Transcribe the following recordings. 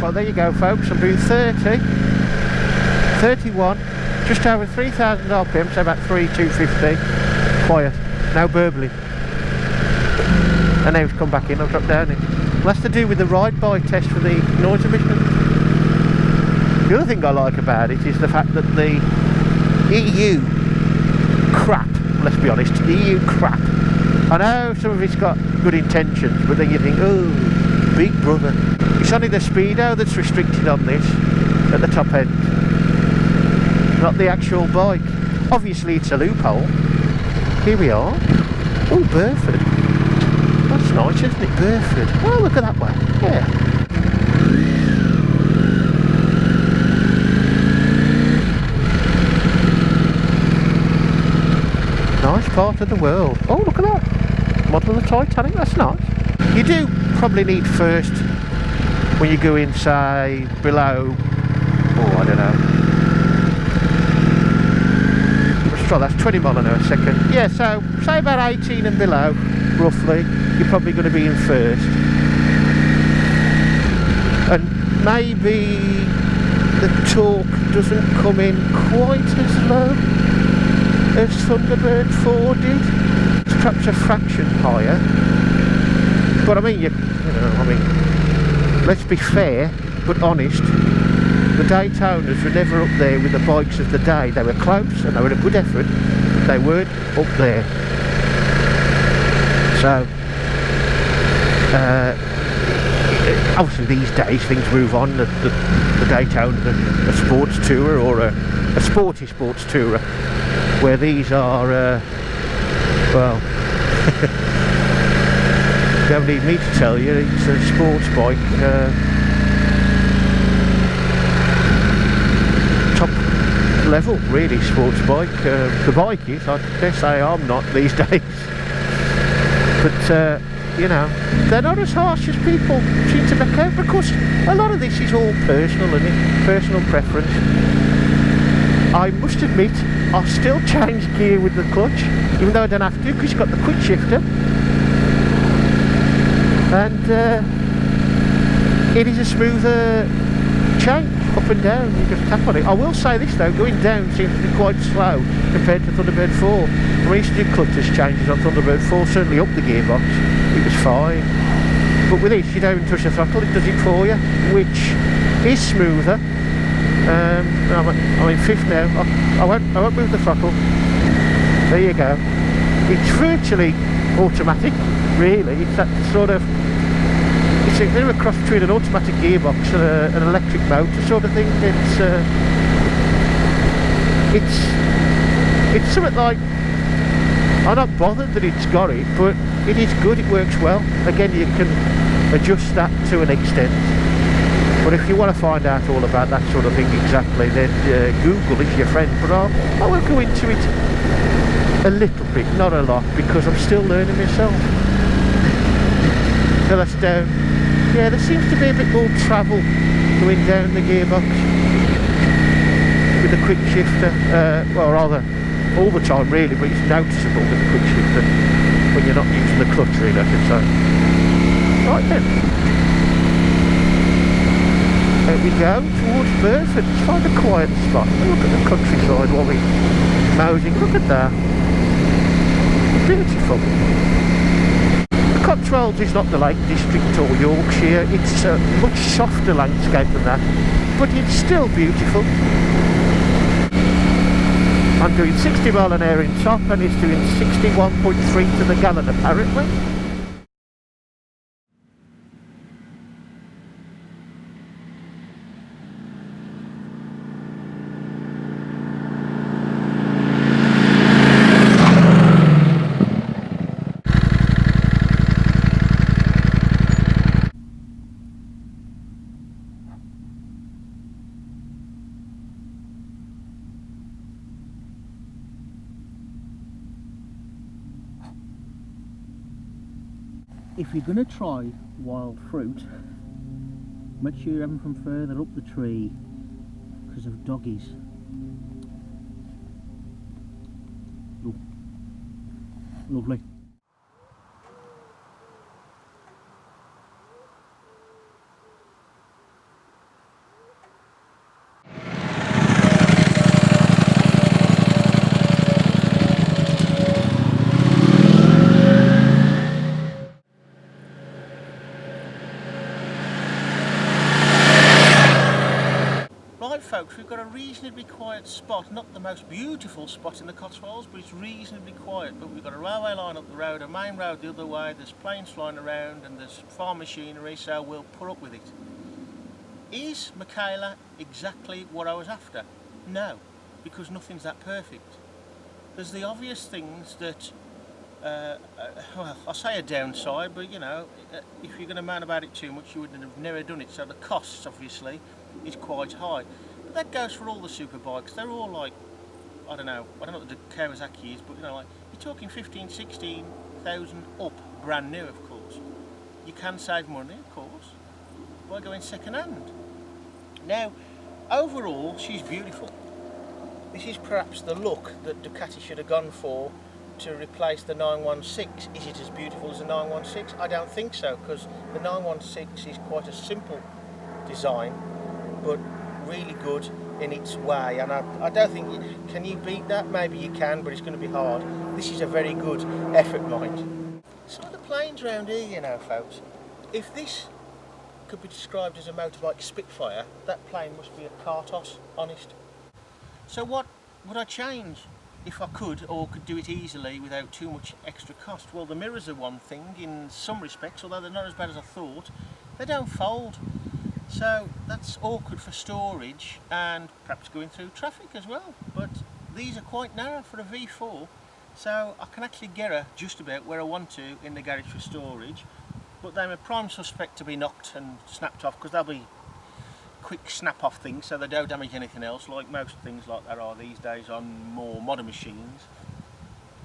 Well, there you go, folks. I'm doing 30, 31, just over 3,000 RPM, so about 3,250. Quiet, now burbling. And now it's come back in, I've dropped down it. Well, that's to do with the ride by test for the noise emission. The other thing I like about it is the fact that the EU crap, let's be honest, EU crap. I know some of it's got good intentions, but then you think, oh, big brother. It's only the speedo that's restricted on this at the top end, not the actual bike. Obviously it's a loophole. Here we are. Oh, Burford. That's nice, isn't it, Burford? Oh, look at that way. Yeah. Nice part of the world. Oh, look at that. Model of the Titanic, that's nice. You do probably need first, when you go in, say, below, oh, I don't know. Let's try that, 20 mile an hour a second. Yeah, so, say about 18 and below, roughly, you're probably going to be in first. And maybe the torque doesn't come in quite as low as Thunderbird 4 did. It's perhaps a fraction higher. But I mean, let's be fair but honest. The Daytonas were never up there with the bikes of the day. They were close and they were a good effort, but they weren't up there. So, obviously these days things move on. The Daytona, a sports tourer or a sporty sports tourer, where these are, well, don't need me to tell you, it's a sports bike, top level really sports bike. The bike is, I dare say I'm not these days, but you know, they're not as harsh as people seem to make out, because a lot of this is all personal, isn't it? Personal preference. I must admit, I still change gear with the clutch, even though I don't have to, because it's got the quick shifter. And it is a smoother change, up and down, you just tap on it. I will say this though, going down seems to be quite slow compared to Thunderbird 4. I used to do clutches changes on Thunderbird 4, certainly up the gearbox, it was fine. But with this, you don't even touch the throttle, it does it for you, which is smoother. I'm in fifth now. I won't move the throttle. There you go. It's virtually automatic, really. It's that sort of, it's a bit of a cross between an automatic gearbox and an electric motor sort of thing. It's something like, I'm not bothered that it's got it, but it is good. It works well. Again, you can adjust that to an extent. But if you want to find out all about that sort of thing exactly, then Google is your friend. But I will go into it a little bit, not a lot, because I'm still learning myself. So that's down. Yeah, there seems to be a bit more travel going down the gearbox with the quick shifter. Well, rather all the time really, but it's noticeable with the quick shifter when you're not using the clutch really, I should say. Right then. There we go, towards Burford. Let's find a quiet spot. Look at the countryside while we're mosing. Look at that. Beautiful. The Cotswolds is not the Lake District or Yorkshire. It's a much softer landscape than that, but it's still beautiful. I'm doing 60 mile an hour in top, and it's doing 61.3 to the gallon apparently. If you're going to try wild fruit, make sure you have them from further up the tree because of doggies. Ooh. Lovely. Right folks, we've got a reasonably quiet spot, not the most beautiful spot in the Cotswolds, but it's reasonably quiet. But we've got a railway line up the road, a main road the other way, there's planes flying around and there's farm machinery, so we'll put up with it. Is Michaela exactly what I was after? No, because nothing's that perfect. There's the obvious things that, well, I'll say a downside, but you know, if you're going to moan about it too much, you would have never done it. So the costs, obviously, is quite high. But that goes for all the superbikes. They're all like, I don't know what the Kawasaki is, but you know, like you're talking 15, 16,000 up, brand new, of course. You can save money, of course, by going second hand. Now, overall, she's beautiful. This is perhaps the look that Ducati should have gone for to replace the 916. Is it as beautiful as the 916? I don't think so, because the 916 is quite a simple design, but really good in its way. And I don't think, can you beat that? Maybe you can, but it's going to be hard. This is a very good effort, mind. Some of the planes around here, you know, folks, if this could be described as a motorbike Spitfire, that plane must be a Kartos, honest. So what would I change if I could, or could do it easily without too much extra cost? Well, the mirrors are one thing in some respects, although they're not as bad as I thought. They don't fold, so that's awkward for storage and perhaps going through traffic as well. But these are quite narrow for a V4, so I can actually get her just about where I want to in the garage for storage. But they're a prime suspect to be knocked and snapped off, because they'll be quick snap off things, so they don't damage anything else, like most things like that are these days on more modern machines.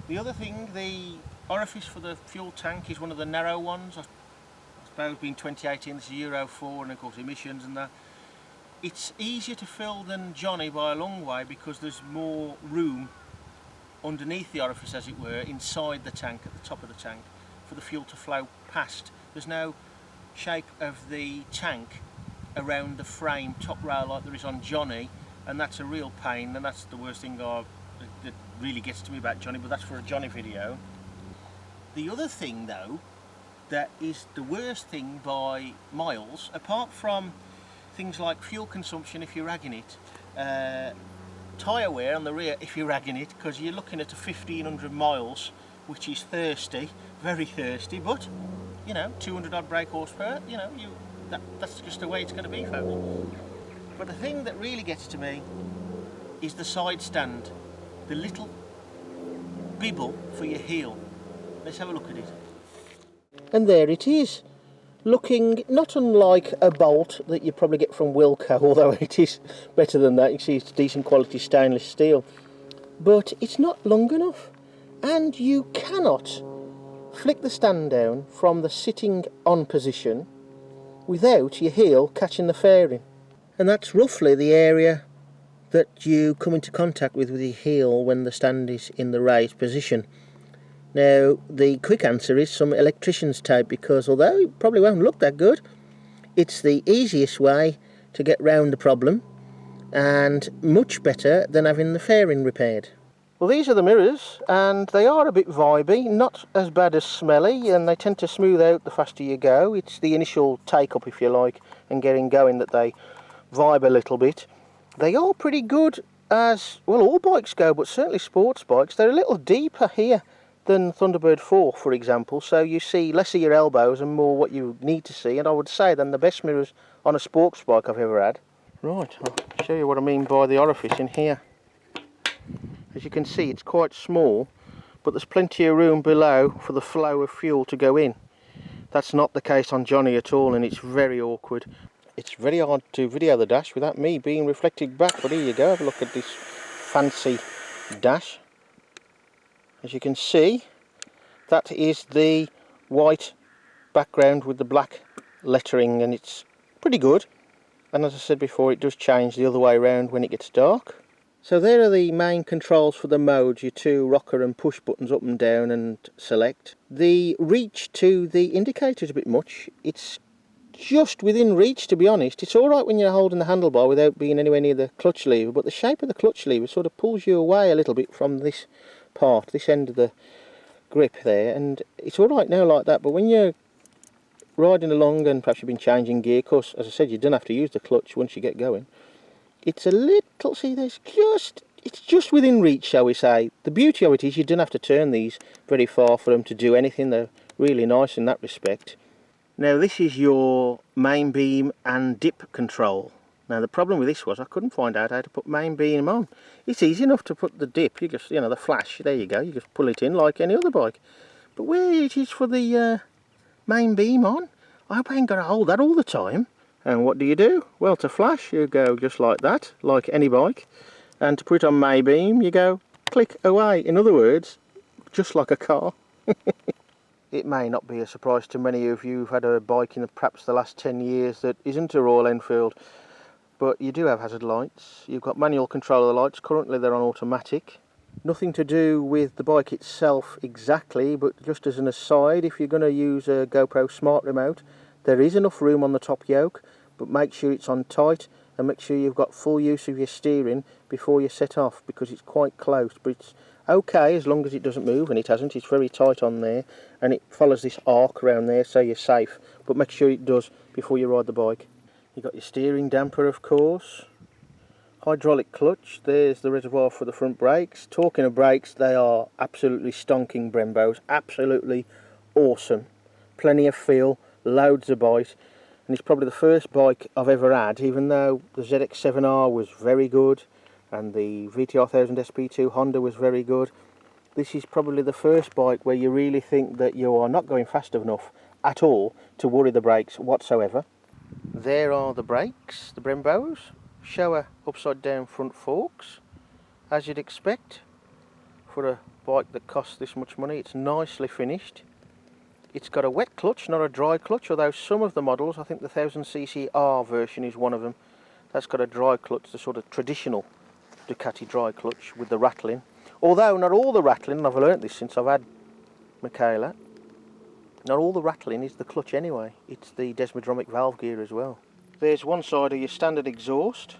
The other thing, the orifice for the fuel tank is one of the narrow ones. I suppose being 2018, this is Euro 4, and of course emissions and that. It's easier to fill than Johnny by a long way, because there's more room underneath the orifice, as it were, inside the tank, at the top of the tank, for the fuel to flow past. There's no shape of the tank around the frame top rail like there is on Johnny, and that's a real pain, and that's the worst thing that really gets to me about Johnny, but that's for a Johnny video. The other thing though, that is the worst thing by miles, apart from things like fuel consumption if you're ragging it, tyre wear on the rear if you're ragging it, because you're looking at a 1500 miles, which is thirsty, very thirsty, but you know, 200 odd brake horsepower, you know, that's just the way it's going to be, folks. But the thing that really gets to me is the side stand, the little bibble for your heel. Let's have a look at it. And there it is, looking not unlike a bolt that you probably get from Wilco, although it is better than that. You see it's decent quality stainless steel, but it's not long enough, and you cannot flick the stand down from the sitting on position without your heel catching the fairing. And that's roughly the area that you come into contact with your heel when the stand is in the raised position. Now, the quick answer is some electrician's tape, because although it probably won't look that good, it's the easiest way to get round the problem, and much better than having the fairing repaired. Well, these are the mirrors, and they are a bit vibey, not as bad as smelly, and they tend to smooth out the faster you go. It's the initial take-up, if you like, and getting going that they vibe a little bit. They are pretty good as, well, all bikes go, but certainly sports bikes. They're a little deeper here than Thunderbird 4, for example, so you see less of your elbows and more what you need to see, and I would say they're the best mirrors on a sports bike I've ever had. Right, I'll show you what I mean by the orifice in here. As you can see, it's quite small, but there's plenty of room below for the flow of fuel to go in. That's not the case on Johnny at all, and it's very awkward. It's very hard to video the dash without me being reflected back, but here you go, have a look at this fancy dash. As you can see, that is the white background with the black lettering, and it's pretty good. And as I said before, it does change the other way around when it gets dark. So there are the main controls for the modes, your two rocker and push buttons up and down and select. The reach to the indicator is a bit much. It's just within reach, to be honest. It's alright when you're holding the handlebar without being anywhere near the clutch lever, but the shape of the clutch lever sort of pulls you away a little bit from this part, this end of the grip there, and it's alright now like that, but when you're riding along and perhaps you've been changing gear, of course, as I said, you don't have to use the clutch once you get going. It's a little, see, it's just within reach, shall we say. The beauty of it is you don't have to turn these very far for them to do anything. They're really nice in that respect. Now this is your main beam and dip control. Now the problem with this was I couldn't find out how to put main beam on. It's easy enough to put the dip, you just, the flash, there you go, you just pull it in like any other bike. But where it is for the main beam on, I hope I ain't got to hold that all the time. And what do? Well, to flash you go just like that, like any bike. And to put it on main beam you go click away. In other words, just like a car. It may not be a surprise to many of you who've had a bike in perhaps the last 10 years that isn't a Royal Enfield. But you do have hazard lights, you've got manual control of the lights, currently they're on automatic. Nothing to do with the bike itself exactly, but just as an aside, if you're going to use a GoPro Smart Remote, there is enough room on the top yoke, but make sure it's on tight and make sure you've got full use of your steering before you set off, because it's quite close. But it's okay as long as it doesn't move, and it hasn't. It's very tight on there and it follows this arc around there, so you're safe, but make sure it does before you ride the bike. You've got your steering damper, of course, hydraulic clutch, there's the reservoir for the front brakes. Talking of brakes, they are absolutely stonking Brembos, absolutely awesome, plenty of feel, loads of bite, and it's probably the first bike I've ever had, even though the ZX7R was very good and the VTR 1000 SP2 Honda was very good. This is probably the first bike where you really think that you are not going fast enough at all to worry the brakes whatsoever. There are the brakes, the Brembos, Showa upside down front forks, as you'd expect for a bike that costs this much money. It's nicely finished. It's got a wet clutch, not a dry clutch, although some of the models, I think the 1000cc R version is one of them, that's got a dry clutch, the sort of traditional Ducati dry clutch with the rattling. Although not all the rattling, and I've learnt this since I've had Michaela, not all the rattling is the clutch anyway, it's the desmodromic valve gear as well. There's one side of your standard exhaust.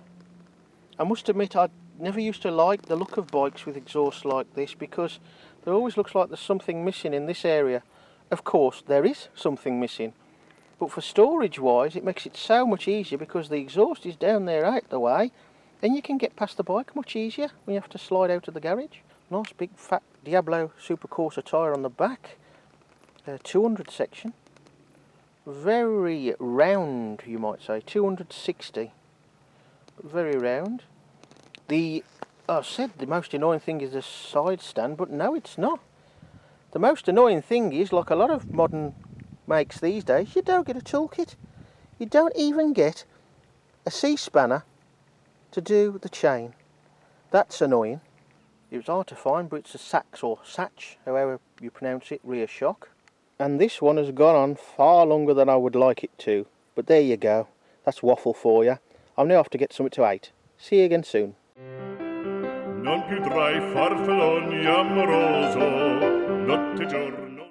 I must admit I never used to like the look of bikes with exhaust like this, because there always looks like there's something missing in this area. Of course there is something missing, but for storage wise it makes it so much easier, because the exhaust is down there out the way and you can get past the bike much easier when you have to slide out of the garage. Nice big fat Diablo Super Corsa tyre on the back, 200 section, very round you might say, 260, very round. I said the most annoying thing is the side stand, but no, it's not. The most annoying thing is, like a lot of modern makes these days, you don't get a toolkit. You don't even get a C-spanner to do the chain. That's annoying. It was hard to find, but it's a Sachs or Satch, however you pronounce it, rear shock. And this one has gone on far longer than I would like it to. But there you go. That's waffle for you. I'm now off to get something to eat. See you again soon. Non più tra i farfalloni amoroso, notte e giorno.